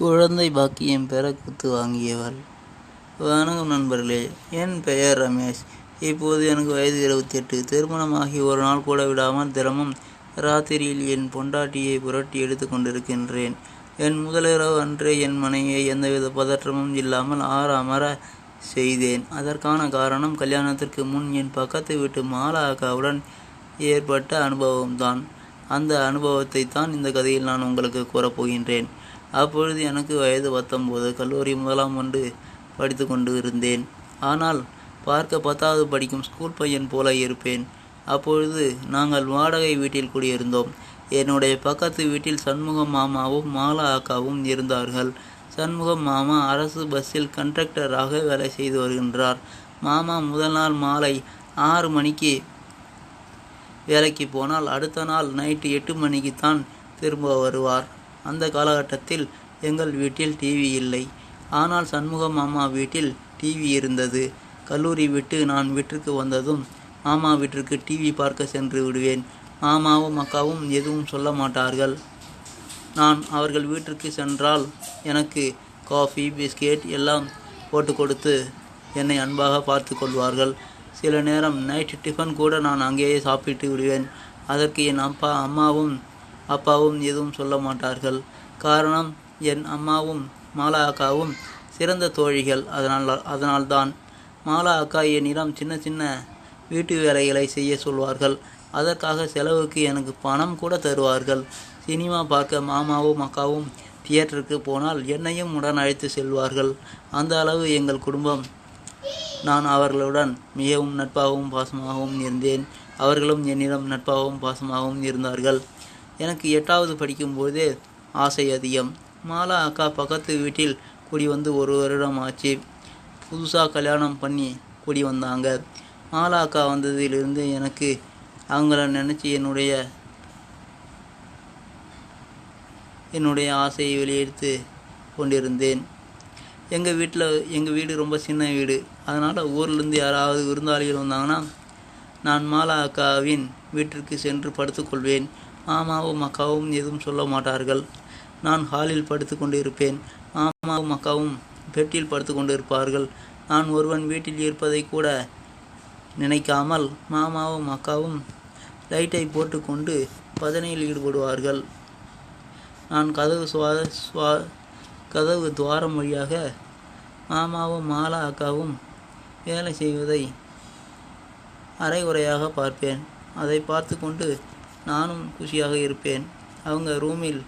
குழந்தை பாக்கியம் பெற குத்து வாங்கியவள். வணக்கம் நண்பர்களே, என் பெயர் ரமேஷ். இப்போது எனக்கு வயது 28. திருமணமாகி ஒரு நாள் கூட விடாமல் தினமும் ராத்திரியில் என் பொண்டாட்டியை புரட்டி எடுத்து கொண்டிருக்கின்றேன். என் முதலிரவு அன்றே என் மனைவியை எந்தவித பதற்றமும் இல்லாமல் ஆறாமற செய்தேன். அதற்கான காரணம், கல்யாணத்திற்கு முன் என் பக்கத்து வீட்டு மாலா அக்காவுடன் ஏற்பட்ட அனுபவம்தான். அந்த அனுபவத்தை தான் இந்த கதையில் நான் உங்களுக்கு கூறப்போகின்றேன். அப்பொழுது எனக்கு வயது 19. கல்லூரி 1ஆம் ஆண்டு படித்து கொண்டு இருந்தேன். ஆனால் பார்க்க 10வது படிக்கும் ஸ்கூல் பையன் போல இருப்பேன். அப்பொழுது நாங்கள் வாடகை வீட்டில் குடியிருந்தோம். என்னுடைய பக்கத்து வீட்டில் சண்முகம் மாமாவும் மாலா அக்காவும் இருந்தார்கள். சண்முகம் மாமா அரசு பஸ்ஸில் கண்டக்டராக வேலை செய்து வருகின்றார். மாமா முதல் நாள் மாலை 6 மணிக்கு வேலைக்கு போனால் அடுத்த நாள் நைட்டு 8 மணிக்குத்தான் திரும்ப வருவார். அந்த காலகட்டத்தில் எங்கள் வீட்டில் டிவி இல்லை. ஆனால் சண்முகம் மாமா வீட்டில் டிவி இருந்தது. கல்லூரி விட்டு நான் வீட்டிற்கு வந்ததும் மாமா வீட்டிற்கு டிவி பார்க்க சென்று விடுவேன். மாமாவும் அக்காவும் எதுவும் சொல்ல மாட்டார்கள். நான் அவர்கள் வீட்டிற்கு சென்றால் எனக்கு காஃபி, பிஸ்கெட் எல்லாம் போட்டு கொடுத்து என்னை அன்பாக பார்த்து கொள்வார்கள். சில நேரம் நைட் டிஃபன் கூட நான் அங்கேயே சாப்பிட்டு விடுவேன். அதற்கு என் அம்மாவும் அப்பாவும் எதுவும் சொல்ல மாட்டார்கள். காரணம், என் அம்மாவும் மாலா அக்காவும் சிறந்த தோழிகள். அதனால்தான். மாலா அக்கா என்னிடம் சின்ன சின்ன வீட்டு வேலைகளை செய்ய சொல்வார்கள். அதற்காக செலவுக்கு எனக்கு பணம் கூட தருவார்கள். சினிமா பார்க்க மாமாவும் அக்காவும் தியேட்டருக்கு போனால் என்னையும் உடன் அழைத்து செல்வார்கள். அந்த அளவு எங்கள் குடும்பம். நான் அவர்களுடன் மிகவும் நட்பாகவும் பாசமாகவும் இருந்தேன். அவர்களும் என்னிடம் நட்பாகவும் பாசமாகவும் இருந்தார்கள். எனக்கு 8வது படிக்கும்போதே ஆசை அதிகம். மாலா அக்கா பக்கத்து வீட்டில் குடி வந்து 1 வருடம் ஆச்சு. புதுசாக கல்யாணம் பண்ணி குடி வந்தாங்க. மாலா அக்கா வந்ததிலிருந்து எனக்கு அவங்கள நினச்சி என்னுடைய ஆசையை வெளியெடுத்து கொண்டிருந்தேன். எங்கள் வீடு ரொம்ப சின்ன வீடு. அதனால் ஊர்லேருந்து யாராவது விருந்தாளிகள் வந்தாங்கன்னா நான் மாலா அக்காவின் வீட்டிற்கு சென்று படுத்துக்கொள்வேன். மாமாவும் அக்காவும் எதுவும் சொல்ல மாட்டார்கள். நான் ஹாலில் படுத்து கொண்டு இருப்பேன். மாமாவும் அக்காவும் பெட்டில் படுத்து கொண்டு இருப்பார்கள். நான் ஒருவன் வீட்டில் இருப்பதை கூட நினைக்காமல் மாமாவும் அக்காவும் லைட்டை போட்டு கொண்டு பஜனையில் ஈடுபடுவார்கள். நான் கதவு துவாரம் வழியாக மாமாவும் மாலா அக்காவும் வேலை செய்வதை அரைகுறையாக பார்ப்பேன். அதை பார்த்து கொண்டு நானும் குஷியாக இருப்பேன். அவங்க ரூமில்